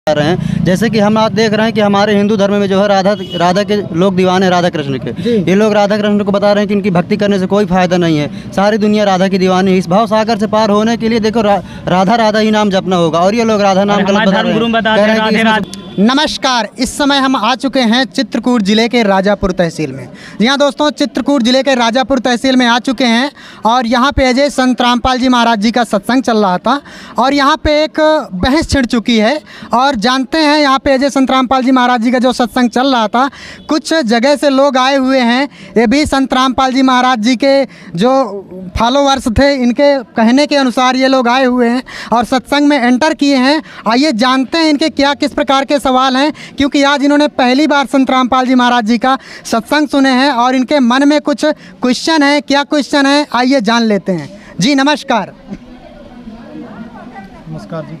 रहे हैं। जैसे कि हम आज देख रहे हैं कि हमारे हिंदू धर्म में जो है राधा के लोग दीवाने हैं, राधा कृष्ण के। ये लोग राधा कृष्ण को बता रहे हैं कि इनकी भक्ति करने से कोई फायदा नहीं है, सारी दुनिया राधा की दीवानी है। इस भाव सागर से पार होने के लिए देखो राधा राधा ही नाम जपना होगा, और ये लोग राधा नाम गलत बता रहे हैं। नमस्कार, इस समय हम आ चुके हैं चित्रकूट ज़िले के राजापुर तहसील में। जी हाँ दोस्तों, चित्रकूट ज़िले के राजापुर तहसील में आ चुके हैं और यहाँ पे अजय संत रामपाल जी महाराज जी का सत्संग चल रहा था और यहाँ पे एक बहस छिड़ चुकी है। और जानते हैं यहाँ पे अजय संत रामपाल जी महाराज जी का जो सत्संग चल रहा था, कुछ जगह से लोग आए हुए हैं। ये भी संत रामपाल जी महाराज जी के जो फॉलोवर्स थे, इनके कहने के अनुसार ये लोग आए हुए हैं और सत्संग में एंटर किए हैं। आइए जानते हैं इनके क्या किस प्रकार के सवाल हैं, क्योंकि आज इन्होंने पहली बार संत रामपाल जी महाराज जी का सत्संग सुने हैं और इनके मन में कुछ क्वेश्चन है। क्या क्वेश्चन है, आइए जान लेते हैं। जी नमस्कार। नमस्कार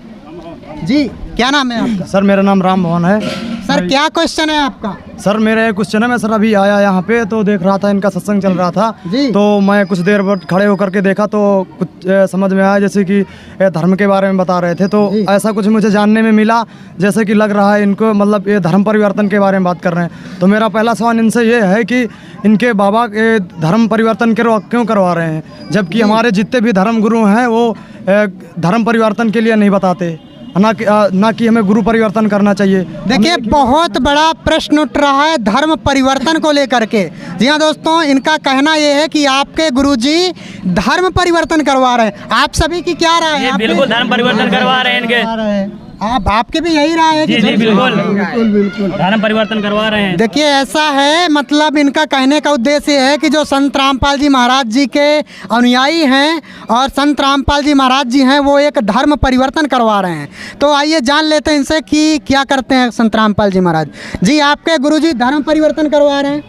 जी, क्या नाम है आपका? सर, मेरा नाम राम भवन है। सर क्या क्वेश्चन है आपका? सर मेरा एक क्वेश्चन है, मैं सर अभी आया यहाँ पे तो देख रहा था इनका सत्संग चल रहा था जी। तो मैं कुछ देर बाद खड़े होकर के देखा तो कुछ समझ में आया, जैसे कि धर्म के बारे में बता रहे थे। तो ऐसा कुछ मुझे जानने में मिला जैसे कि लग रहा है इनको मतलब ये धर्म परिवर्तन के बारे में बात कर रहे हैं। तो मेरा पहला सवाल इनसे ये है कि इनके बाबा के धर्म परिवर्तन क्यों करवा रहे हैं, जबकि हमारे जितने भी धर्म गुरु हैं वो धर्म परिवर्तन के लिए नहीं बताते, ना कि हमें गुरु परिवर्तन करना चाहिए। देखिए, बहुत बड़ा प्रश्न उठ रहा है धर्म परिवर्तन को लेकर के। जी हाँ दोस्तों, इनका कहना ये है कि आपके गुरुजी धर्म परिवर्तन करवा रहे हैं। आप सभी की क्या राय है? बिल्कुल धर्म परिवर्तन करवा रहे हैं इनके। आपके भी यही राय है कि जी बिल्कुल धर्म परिवर्तन करवा रहे हैं। देखिए ऐसा है, मतलब इनका कहने का उद्देश्य है कि जो संत रामपाल जी महाराज जी के अनुयायी हैं और संत रामपाल जी महाराज जी हैं, वो एक धर्म परिवर्तन करवा रहे हैं। तो आइए जान लेते हैं इनसे कि क्या करते हैं संत रामपाल जी महाराज जी। आपके गुरुजी धर्म परिवर्तन करवा रहे हैं?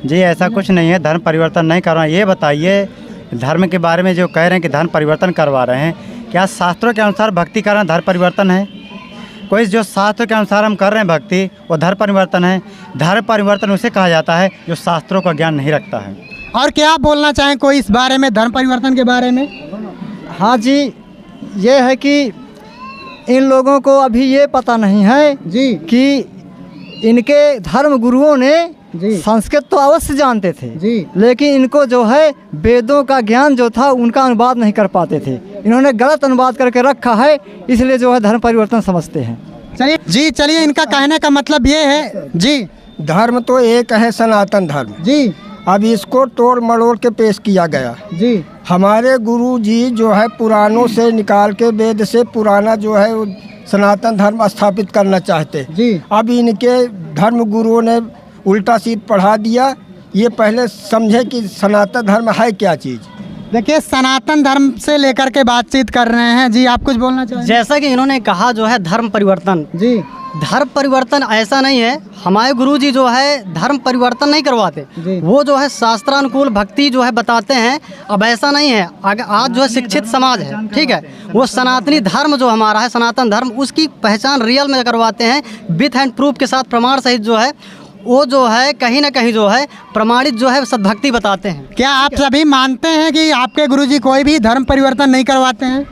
जी ऐसा कुछ नहीं है, धर्म परिवर्तन नहीं करवा। ये बताइए, धर्म के बारे में जो कह रहे हैं कि धर्म परिवर्तन करवा रहे हैं, क्या शास्त्रों के अनुसार भक्ति करना धर्म परिवर्तन है? कोई जो शास्त्रों के अनुसार हम कर रहे हैं भक्ति, वो धर्म परिवर्तन है। धर्म परिवर्तन उसे कहा जाता है जो शास्त्रों का ज्ञान नहीं रखता है। और क्या आप बोलना चाहें कोई इस बारे में, धर्म परिवर्तन के बारे में? हाँ जी, ये है कि इन लोगों को अभी ये पता नहीं है जी कि इनके धर्म गुरुओं ने संस्कृत तो अवश्य जानते थे जी, लेकिन इनको जो है वेदों का ज्ञान जो था उनका अनुवाद नहीं कर पाते थे। इन्होंने गलत अनुवाद करके रखा है, इसलिए जो है धर्म परिवर्तन समझते हैं। चलिए जी, चलिए इनका कहने का मतलब ये है जी, धर्म तो एक है, सनातन धर्म जी। अब इसको तोड़ मरोड़ के पेश किया गया जी। हमारे गुरु जी जो है पुराणों से निकाल के, वेद से पुराना जो है वो सनातन धर्म स्थापित करना चाहते जी। अब इनके धर्म गुरुओं ने उल्टा सीध पढ़ा दिया। ये पहले समझे कि सनातन धर्म है क्या चीज़। देखिए, सनातन धर्म से लेकर के बातचीत कर रहे हैं जी। आप कुछ बोलना चाहेंगे? जैसा कि इन्होंने कहा जो है धर्म परिवर्तन, जी, धर्म परिवर्तन ऐसा नहीं है। हमारे गुरुजी जो है धर्म परिवर्तन नहीं करवाते, वो जो है शास्त्रानुकूल भक्ति जो है बताते हैं। अब ऐसा नहीं है, आज जो है शिक्षित समाज है, ठीक है, वो सनातनी धर्म जो हमारा है, सनातन धर्म, उसकी पहचान रियल में करवाते हैं विथ एंड प्रूफ के साथ, प्रमाण सहित जो है वो जो है कहीं ना कहीं जो है प्रमाणित जो है सद्भक्ति बताते हैं। क्या आप सभी मानते हैं कि आपके गुरुजी कोई भी धर्म परिवर्तन नहीं करवाते हैं?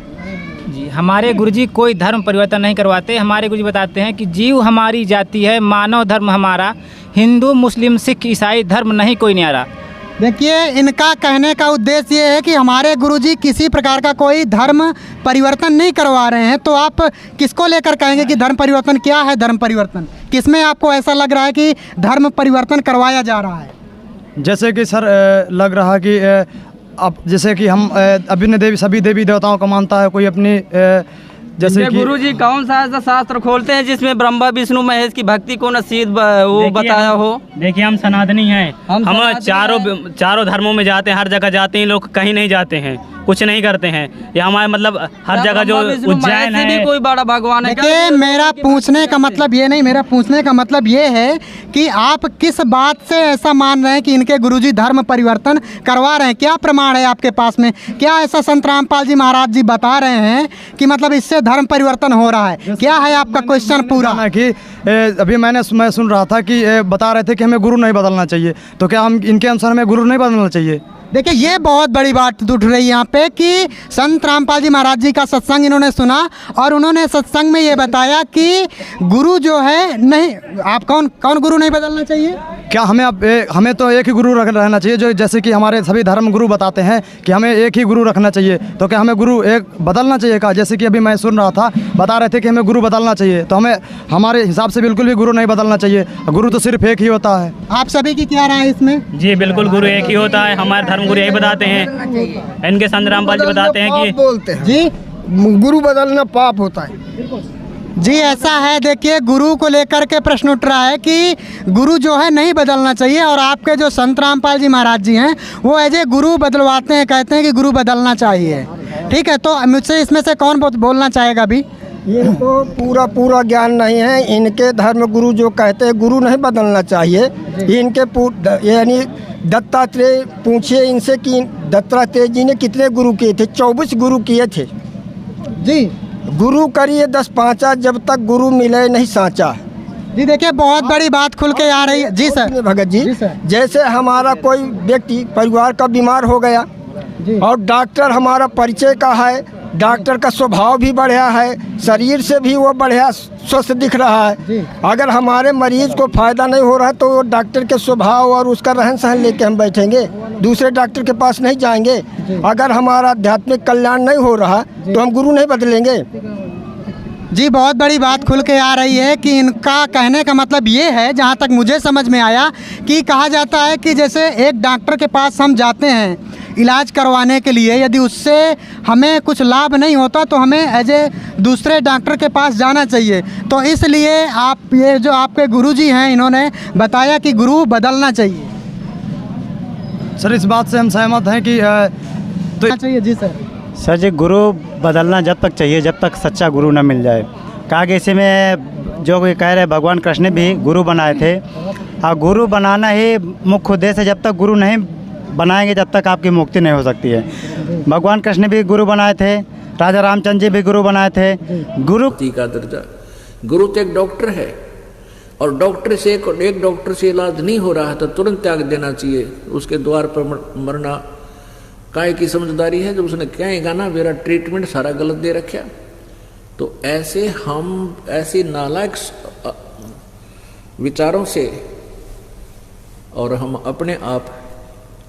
जी, हमारे गुरुजी कोई धर्म परिवर्तन नहीं करवाते। हमारे गुरुजी बताते हैं कि जीव हमारी जाति है, मानव धर्म हमारा, हिंदू मुस्लिम सिख ईसाई धर्म नहीं कोई न्यारा। देखिए, इनका कहने का उद्देश्य ये है कि हमारे गुरुजी किसी प्रकार का कोई धर्म परिवर्तन नहीं करवा रहे हैं। तो आप किसको लेकर कहेंगे कि धर्म परिवर्तन क्या है? धर्म परिवर्तन किसमें आपको ऐसा लग रहा है कि धर्म परिवर्तन करवाया जा रहा है? जैसे कि सर लग रहा कि अब जैसे कि हम अभिन्न सभी देवी देवताओं को मानता है कोई अपनी, जैसे कि गुरुजी कौन सा ऐसा शास्त्र खोलते हैं जिसमें ब्रह्मा विष्णु महेश की भक्ति को नसीब वो बताया हो? देखिए, हम सनातनी हैं, हम चारों धर्मों में जाते हैं, हर जगह जाते हैं। लोग कहीं नहीं जाते हैं, कुछ नहीं करते हैं। ये हमारे मतलब हर जगह जो उज्जैन है, भी कोई बड़ा भगवान है। देखिए, मेरा पूछने का मतलब ये नहीं, मेरा पूछने का मतलब ये है कि आप किस बात से ऐसा मान रहे हैं कि इनके गुरुजी धर्म परिवर्तन करवा रहे हैं? क्या प्रमाण है आपके पास में? क्या ऐसा संत रामपाल जी महाराज जी बता रहे हैं कि मतलब इससे धर्म परिवर्तन हो रहा है? क्या है आपका क्वेश्चन पूरा? कि अभी मैं सुन रहा था कि बता रहे थे कि हमें गुरु नहीं बदलना चाहिए, तो क्या हम इनके अनुसार हमें गुरु नहीं बदलना चाहिए? देखिए ये बहुत बड़ी बात उठ रही है यहाँ पे कि संत रामपाल जी महाराज जी का सत्संग इन्होंने सुना और उन्होंने सत्संग में ये बताया कि गुरु जो है नहीं, आप कौन गुरु नहीं बदलना चाहिए? क्या हमें तो एक ही गुरु रहना चाहिए, जो जैसे कि हमारे सभी धर्म गुरु बताते हैं कि हमें एक ही गुरु रखना चाहिए। तो क्या हमें गुरु एक बदलना चाहिए का? जैसे कि अभी मैं सुन रहा था, बता रहे थे कि हमें गुरु बदलना चाहिए, तो हमें हमारे हिसाब से बिल्कुल भी गुरु नहीं बदलना चाहिए। गुरु तो सिर्फ एक ही होता है। आप सभी की क्या राय है इसमें? जी बिल्कुल, गुरु एक ही होता है। हमारे धर्मगुरु यही बताते हैं, इनके संत रामपाल जी बताते हैं कि बोलते हैं जी गुरु बदलना पाप होता है। जी ऐसा है। देखिए गुरु को लेकर के प्रश्न उठ रहा है कि गुरु जो है नहीं बदलना चाहिए और आपके जो संत रामपाल जी महाराज जी हैं वो एज ए गुरु बदलवाते हैं, कहते हैं कि गुरु बदलना चाहिए। ठीक है, तो मुझसे इसमें से कौन बोलना चाहेगा अभी? इनको पूरा ज्ञान नहीं है। इनके धर्म गुरु जो कहते हैं गुरु नहीं बदलना चाहिए। इनके यानी दत्तात्रेय पूछिए इनसे कि दत्तात्रेय जी ने कितने गुरु किए थे? 24 गुरु किए थे जी। गुरु करिए 10 पाँचा, जब तक गुरु मिले नहीं साँचा। जी देखिए बहुत बड़ी बात खुल के आ रही है। जी सर। भगत जी, जैसे हमारा कोई व्यक्ति परिवार का बीमार हो गया और डॉक्टर हमारा परिचय का है, डॉक्टर का स्वभाव भी बढ़िया है, शरीर से भी वो बढ़िया स्वस्थ दिख रहा है। अगर हमारे मरीज को फायदा नहीं हो रहा है तो वो डॉक्टर के स्वभाव और उसका रहन सहन लेके हम बैठेंगे, दूसरे डॉक्टर के पास नहीं जाएंगे। अगर हमारा आध्यात्मिक कल्याण नहीं हो रहा तो हम गुरु नहीं बदलेंगे। जी बहुत बड़ी बात खुल के आ रही है कि इनका कहने का मतलब ये है, जहाँ तक मुझे समझ में आया, कि कहा जाता है कि जैसे एक डॉक्टर के पास हम जाते हैं इलाज करवाने के लिए, यदि उससे हमें कुछ लाभ नहीं होता तो हमें एज ए दूसरे डॉक्टर के पास जाना चाहिए। तो इसलिए आप ये जो आपके गुरुजी हैं इन्होंने बताया कि गुरु बदलना चाहिए। सर इस बात से हम सहमत हैं कि तो चाहिए। जी सर जी गुरु बदलना जब तक चाहिए जब तक सच्चा गुरु न मिल जाए। कहा कि इसी में जो कोई कह रहे भगवान कृष्ण ने भी गुरु बनाए थे, और गुरु बनाना ही मुख्य उद्देश्य है। जब तक गुरु नहीं बनाएंगे जब तक आपकी मुक्ति नहीं हो सकती है। भगवान कृष्ण भी गुरु बनाए थे, राजा रामचंद्र जी भी गुरु बनाए थे। गुरु का दर्जा, गुरु तो एक डॉक्टर है और डॉक्टर से एक डॉक्टर से इलाज नहीं हो रहा है तो तुरंत त्याग देना चाहिए। उसके द्वार पर मरना काय की समझदारी है जब उसने कहेगा ना मेरा ट्रीटमेंट सारा गलत दे रखा। तो ऐसे हम ऐसी नालायक विचारों से और हम अपने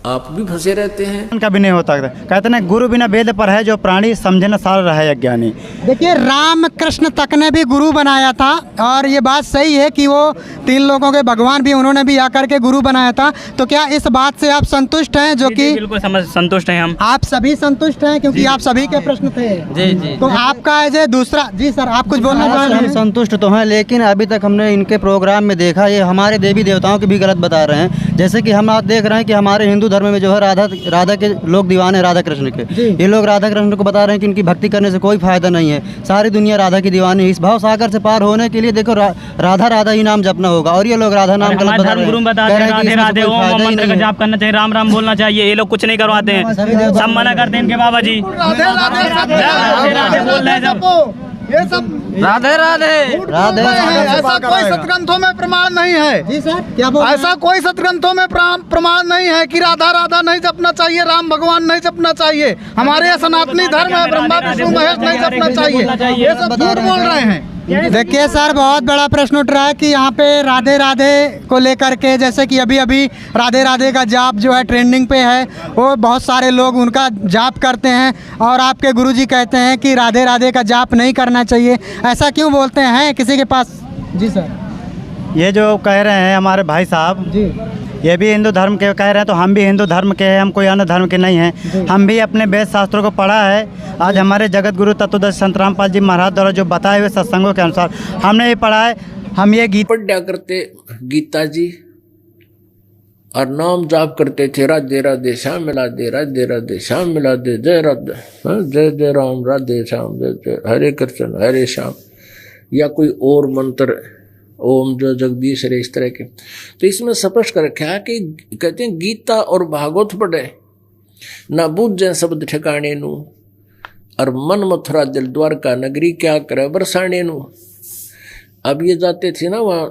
आप भी फंसे रहते हैं। उनका भी नहीं होता। कहते ना गुरु बिना वेद पर है जो प्राणी समझे न सार रहा है अज्ञानी। देखिए राम कृष्ण तक ने भी गुरु बनाया था और ये बात सही है कि वो 3 लोगों के भगवान भी उन्होंने भी आकर के गुरु बनाया था। तो क्या इस बात से आप संतुष्ट हैं? जो कि बिल्कुल संतुष्ट हैं हम। आप सभी संतुष्ट हैं क्योंकि आप सभी के प्रश्न थे। जी। तो आपका जो दूसरा, जी सर आप कुछ बोलना चाह रहे हैं? संतुष्ट तो हैं, लेकिन अभी तक हमने इनके प्रोग्राम में देखा ये हमारे देवी देवताओं की भी गलत बता रहे हैं। जैसे कि हम आज देख रहे हैं कि हमारे हिंदू धर्म में जो है राधा के लोग दीवाने राधा कृष्ण के, ये लोग राधा कृष्ण को बता रहे हैं कि उनकी भक्ति करने से कोई फायदा नहीं है, सारी दुनिया राधा की दीवानी है। इस भाव सागर से पार होने के लिए देखो राधा ही नाम जपना होगा और ये लोग राधा नाम गलत बता रहे हैं। गुरु बताते हैं राधे राधे ओम मंत्र का जाप करना चाहिए, राम राम बोलना चाहिए। ये लोग कुछ नहीं करवाते हैं, सब मना करते हैं इनके बाबा जी। राधे राधे बोल रहे हैं ये सब राधे राधे राधे। ऐसा कोई सतग्रंथों में प्रमाण नहीं है। जी सर क्या बोल रहे हैं? ऐसा कोई सतग्रंथों में प्रमाण नहीं है कि राधा नहीं जपना चाहिए, राम भगवान नहीं जपना चाहिए। हमारे यहाँ सनातनी धर्म है, ब्रह्मा विष्णु महेश नहीं जपना चाहिए। ये सब झूठ बोल रहे हैं। देखिए सर बहुत बड़ा प्रश्न उठ रहा है कि यहाँ पे राधे राधे को लेकर के, जैसे कि अभी राधे राधे का जाप जो है ट्रेंडिंग पे है, वो बहुत सारे लोग उनका जाप करते हैं और आपके गुरुजी कहते हैं कि राधे राधे का जाप नहीं करना चाहिए। ऐसा क्यों बोलते हैं किसी के पास? जी सर ये जो कह रहे हैं हमारे भाई साहब जी, ये भी हिंदू धर्म के कह रहे हैं, तो हम भी हिंदू धर्म के हैं, हम कोई अन्य धर्म के नहीं हैं। हम भी अपने वेद शास्त्रों को पढ़ा है। आज हमारे जगत गुरु तत्वदर्शी संत रामपाल जी महाराज द्वारा जो बताए हुए सत्संगों के अनुसार हमने ये पढ़ा है। हम ये गीत पढ़ा करते गीता जी और नाम जाप करते थे राधे राधे श्याम मिला दे, राधे राधे श्याम मिला दे, जय राधे जय जय राम, राधे श्याम जय जय, हरे कृष्ण हरे श्याम, या कोई और मंत्र ओम जो जगदीश रे, इस तरह के। तो इसमें स्पष्ट कर रखा है कि कहते हैं गीता और भागवत पढ़े ना बूझे शब्द ठिकाने नू, और मन मथुरा दिल द्वारका नगरी क्या करे बरसाने नू। अब ये जाते थे ना वहाँ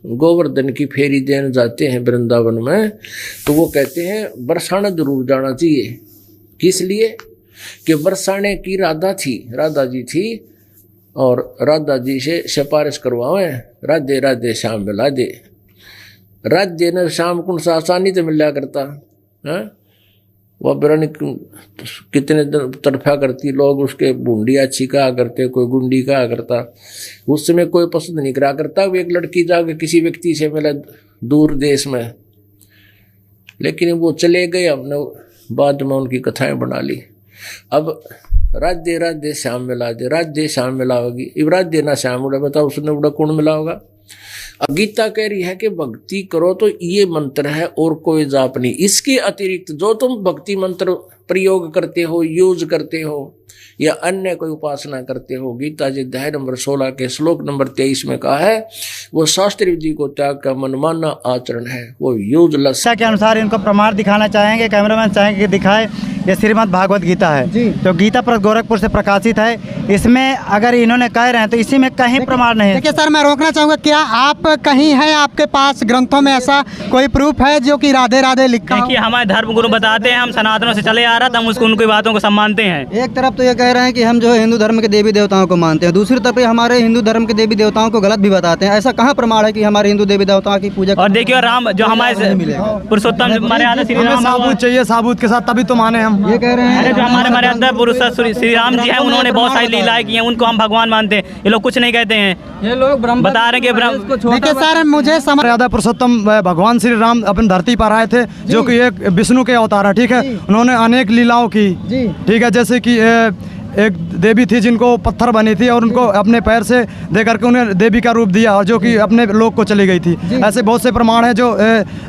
गोवर्धन की फेरी देने जाते हैं वृंदावन में, तो वो कहते हैं बरसाना जरूर जाना चाहिए। किस लिए? कि बरसाने की राधा जी थी और राधा जी से सिफारिश करवावे, राधे राधे श्याम मिला दे। राधे ने श्याम को आसानी से मिला करता है, वह बिरानी कितने तड़फा करती, लोग उसके बूंदी अच्छी कहा करते, कोई गुंडी कहा करता। उस समय कोई पसंद नहीं करा करता। वो एक लड़की जाकर किसी व्यक्ति से मिला दूर देश में, लेकिन वो चले गए, हमने बाद में उनकी कथाएं बना ली। अब राधे राधे श्याम मिला दे, राधे श्याम मिला होगी, अब राधे ना श्याम उड़ा, बताओ उसने उड़ा कौन मिला होगा? अब गीता कह रही है कि भक्ति करो तो ये मंत्र है और कोई जाप नहीं। इसके अतिरिक्त जो तुम भक्ति मंत्र प्रयोग करते हो, यूज करते हो या अन्य कोई उपासना करते हो, गीता जी अध्याय नंबर 16 के श्लोक नंबर 23 में कहा है, वो शास्त्री विधि को त्याग का मनमाना आचरण है, वो यूजलेस। के अनुसार इनको प्रमाण दिखाना चाहेंगे, कैमरामैन चाहेंगे कि दिखाए। ये श्रीमद् भागवत गीता है जो गीता प्रेस गोरखपुर से प्रकाशित है। इसमें अगर इन्होंने कह रहे हैं तो इसी में कहीं प्रमाण नहीं है। देखिए सर, मैं रोकना चाहूँगा, क्या आप कहीं है आपके पास ग्रंथों में ऐसा कोई प्रूफ है जो कि राधे राधे लिखा हो? देखिए हमारे धर्म गुरु बताते हैं, हम सनातनों से चले आ रहा था, हम उसको उनकी बातों को सम्मानते हैं। एक तरफ तो ये कह रहे हैं कि हम जो है हिंदू धर्म के देवी देवताओं को मानते हैं, दूसरी तरफ हमारे हिंदू धर्म के देवी देवताओं को गलत भी बताते हैं। ऐसा कहाँ प्रमाण है कि हमारे हिंदू देवी देवताओं की पूजा? और देखिए राम जो हमारे पुरुषोत्तम मर्यादा श्री राम, साबुत चाहिए, साबुत के साथ तभी तो माने हम। ये कह रहे हैं जो हमारे मर्यादा पुरुष श्री राम जी हैं, उन्होंने बहुत सारी लीलाएं की हैं, उनको हम भगवान मानते हैं। ये लोग कुछ नहीं कहते हैं, ये लोग बता रहे हैं कि देखिए सर, मुझे समझ मर्यादा पुरुषोत्तम भगवान श्री राम अपनी धरती पर आए थे, जो कि एक विष्णु के अवतार है, ठीक है। उन्होंने अनेक लीलाओं की, ठीक है, जैसे कि एक देवी थी जिनको पत्थर बनी थी और उनको अपने पैर से दे करके उन्हें देवी का रूप दिया, और जो कि अपने लोक को चली गई थी। ऐसे बहुत से प्रमाण हैं जो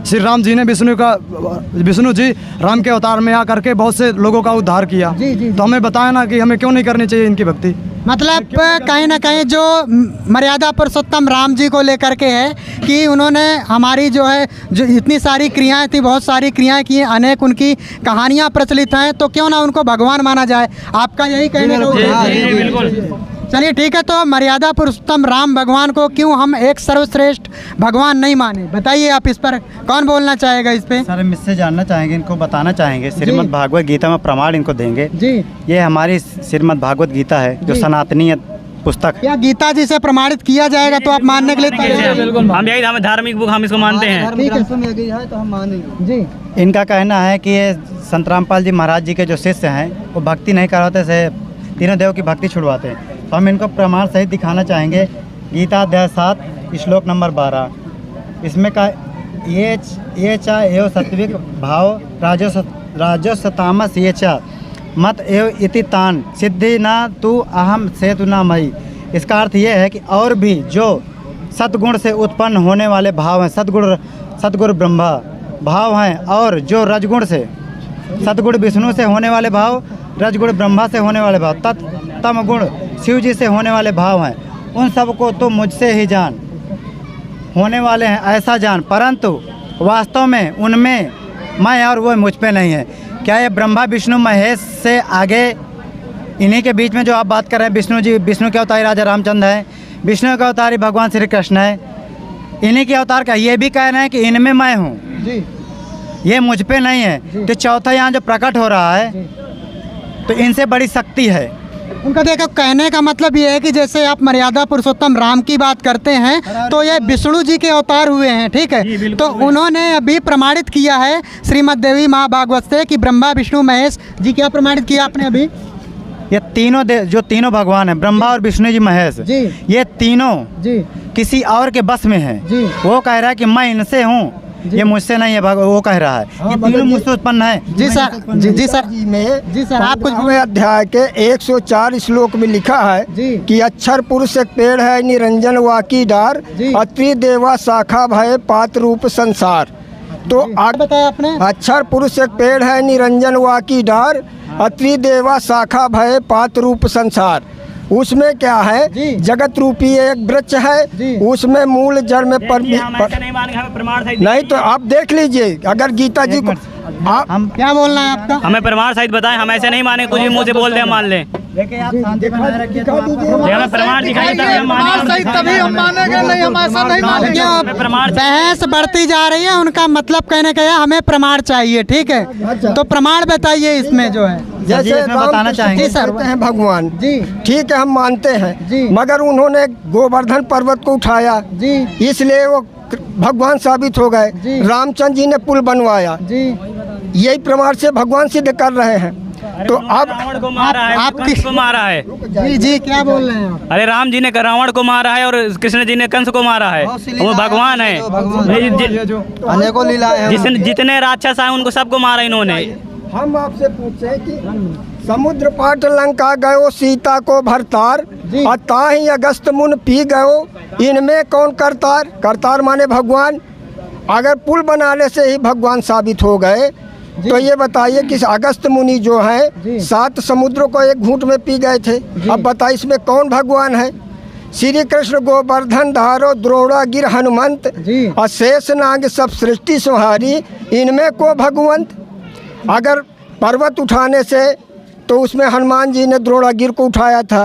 श्री राम जी ने विष्णु जी राम के अवतार में आ करके बहुत से लोगों का उद्धार किया। तो हमें बताया ना कि हमें क्यों नहीं करनी चाहिए इनकी भक्ति। मतलब कहीं ना कहीं जो मर्यादा पुरुषोत्तम राम जी को लेकर के है कि उन्होंने हमारी जो है जो इतनी सारी क्रियाएं थी, बहुत सारी क्रियाएं की, अनेक उनकी कहानियां प्रचलित हैं, तो क्यों ना उनको भगवान माना जाए। आपका यही कहने का? चलिए ठीक है, तो मर्यादा पुरुषोत्तम राम भगवान को क्यों हम एक सर्वश्रेष्ठ भगवान नहीं माने? बताइए आप इस पर, कौन बोलना चाहेगा इस पे? सर हम इससे जानना चाहेंगे, इनको बताना चाहेंगे। श्रीमद् भागवत गीता में प्रमाण इनको देंगे जी। ये हमारी श्रीमद् भागवत गीता है जो सनातनीय पुस्तक है। क्या गीता जी से प्रमाणित किया जाएगा तो आप मानने के लिए हम यही हमें धार्मिक बुक हम इसको मानते हैं। ठीक है, तो हम मानेंगे जी। इनका कहना है कि ये संत रामपाल जी महाराज जी के जो शिष्य हैं वो भक्ति नहीं करवाते से तीनों देव की भक्ति छुड़वाते हैं। तो हम इनको प्रमाण सहित दिखाना चाहेंगे। गीता अध्याय 7 श्लोक नंबर 12, इसमें का ये चा एव सात्विक भाव राजस तामस ये चा मत एव इति तान सिद्धि ना तू अहम सेतु ना मई। इसका अर्थ ये है कि और भी जो सद्गुण से उत्पन्न होने वाले भाव हैं, सद्गुण ब्रह्मा भाव हैं, और जो रजगुण से सद्गुण विष्णु से होने वाले भाव, रजगुण ब्रह्मा से होने वाले भाव, तम गुण शिव जी से होने वाले भाव हैं, उन सब को तो मुझसे ही जान, होने वाले हैं ऐसा जान, परंतु वास्तव में उनमें मैं और वो मुझ पे नहीं है। क्या ये ब्रह्मा विष्णु महेश से आगे इन्हीं के बीच में जो आप बात कर रहे हैं, विष्णु जी, विष्णु के अवतारी राजा रामचंद्र है, विष्णु के अवतारी भगवान श्री कृष्ण है, इन्हीं के अवतार का ये भी कह रहे हैं कि इनमें मैं हूँ, ये मुझ पे नहीं है। तो चौथा यहाँ जो प्रकट हो रहा है तो इनसे बड़ी शक्ति है। उनका देखो कहने का मतलब ये है कि जैसे आप मर्यादा पुरुषोत्तम राम की बात करते हैं तो ये विष्णु जी के अवतार हुए हैं, ठीक है। तो उन्होंने अभी प्रमाणित किया है श्रीमद् देवी महाभागवत से कि ब्रह्मा विष्णु महेश जी, क्या प्रमाणित किया आपने अभी? ये तीनों जो तीनों भगवान हैं, ब्रह्मा और विष्णु जी महेश जी, ये तीनों जी किसी और के बस में हैं जी। वो कह रहा है कि मैं इनसे हूँ, ये मुझसे नहीं है, वो कह रहा है ये तीनों मुझसे उत्पन्न है। जी सर, जी सर, जी सर, आप कुछ अध्याय के 104 श्लोक में लिखा है कि अक्षर पुरुष एक पेड़ है, निरंजन वाकी डार, अत्रि देवा शाखा भय पात्र रूप संसार। तो आगे बताया आपने, अक्षर पुरुष एक पेड़ है, निरंजन वाकी डार, अत्रि देवा शाखा भय पात्र रूप संसार। उसमें क्या है, जगत रूपी एक वृक्ष है, उसमें मूल जड़ में नहीं तो आप देख लीजिए। अगर गीता जी को हम क्या बोलना है आपका? हमें प्रमाण सहित बताएं, हम ऐसे नहीं माने, कुछ भी मुँह से बोल दे मान लें। देखिए आप शांति बनाए रखिए तो हमें प्रमाण दिखाइए तभी हम प्रमाण सही तभी हम मानेंगे, नहीं हम ऐसा नहीं मानेंगे। प्रमाण बहस बढ़ती जा रही है, उनका मतलब कहने का है हमें प्रमाण चाहिए, ठीक है। तो प्रमाण बताइए इसमें जो है। जैसे इसमें बताना चाहेंगे कहते हैं भगवान जी ठीक है हम मानते हैं जी। मगर उन्होंने गोवर्धन पर्वत को उठाया जी इसलिए वो भगवान साबित हो गए। रामचंद्र जी ने पुल बनवाया, जी यही प्रमाण से भगवान सिद्ध कर रहे हैं। तो अब रावण को मारा है, आप कंस को मारा है। जी जी क्या बोल रहे हैं? अरे राम जी ने रावण को मारा है और कृष्ण जी ने कंस को मारा है। वो भगवान है। अनेकों लीलाएं हैं। जितने राक्षस आए उनको सबको मारा इन्होंने। हम आपसे पूछे कि समुद्र पाट लंका गयो सीता को भरतार और ताही अगस्त मुन पी गयो, इनमें कौन करतार? करतार माने भगवान। अगर पुल बनाने से ही भगवान साबित हो गए तो ये बताइए कि अगस्त मुनि जो है 7 समुद्रों को एक घूंट में पी गए थे। अब बताइए इसमें कौन भगवान है? श्री कृष्ण गोवर्धन धारो द्रोणागिर हनुमंत और शेष नाग सब सृष्टि सुहारी, इनमें को भगवंत? अगर पर्वत उठाने से तो उसमें हनुमान जी ने द्रोणागिर को उठाया था।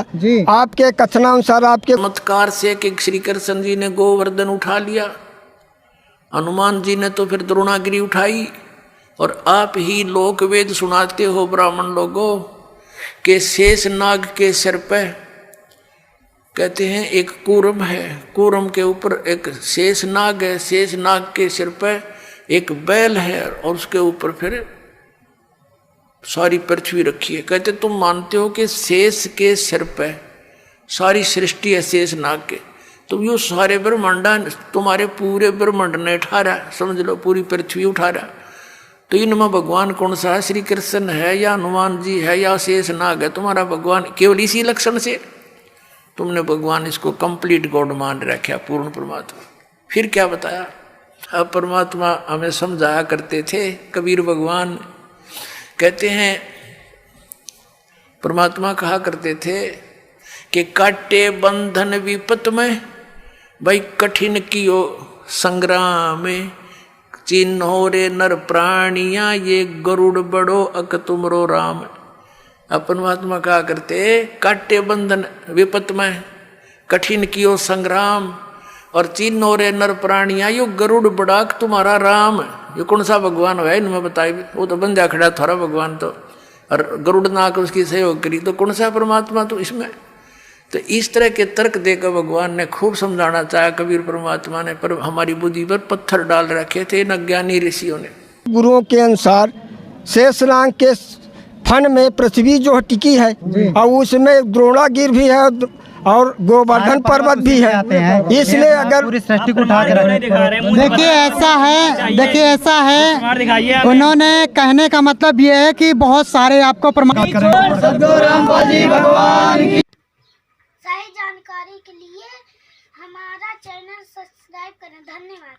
आपके कथनानुसार आपके चमत्कार से कि श्री कृष्ण जी ने गोवर्धन उठा लिया, हनुमान जी ने तो फिर द्रोणागिरी उठाई, और आप ही लोक वेद सुनाते हो ब्राह्मण लोगों के शेष नाग के सिर पे कहते हैं एक कूर्म है, कूर्म के ऊपर एक शेष नाग है, शेष नाग के सिर पे एक बैल है और उसके ऊपर फिर सारी पृथ्वी रखी है। कहते तुम मानते हो कि शेष के सिर पे सारी सृष्टि है शेष नाग के, तो यो सारे ब्रह्मांडा तुम्हारे पूरे ब्रह्मांड ने उठा रहा, समझ लो पूरी पृथ्वी उठा रहा। तो इनमें भगवान कौन सा है? श्री कृष्ण है या हनुमान जी है या शेष नाग है? तुम्हारा भगवान केवल इसी लक्षण से तुमने भगवान इसको कंप्लीट गॉड मान रखा, पूर्ण परमात्मा। फिर क्या बताया? अब परमात्मा हमें समझाया करते थे कबीर भगवान कहते हैं, परमात्मा कहा करते थे कि काटे बंधन विपत में भाई कठिन कियो संग्राम में, चिन्हो रे नर प्राणिया ये गरुड़ बड़ो अक तुमरो राम। अब परमात्मा कहा करते काटे बंधन विपत में कठिन कियो संग्राम और चिन्हो रे नर प्राणिया यो गरुड़ बड़ाक तुम्हारा राम। ये कौन सा भगवान है इनमें बताइए? वो तो बंदा खड़ा थारा भगवान तो, और गरुड़ नाक उसकी सहयोग करी, तो कौन सा परमात्मा तो इसमें? तो इस तरह के तर्क देकर भगवान ने खूब समझाना चाहा कबीर परमात्मा ने, पर हमारी बुद्धि पर पत्थर डाल रखे थे इन अज्ञानी ऋषियों ने। गुरुओं के अनुसार शेषनाग के फन में पृथ्वी जो टिकी है और उसमें द्रोणागिर भी है और गोवर्धन पर्वत भी है, इसलिए अगर पूरी सृष्टि को उठा कर देखिए ऐसा है उन्होंने कहने का मतलब ये है कि बहुत सारे आपको प्रमाण। सही जानकारी के लिए हमारा चैनल सब्सक्राइब करें। धन्यवाद।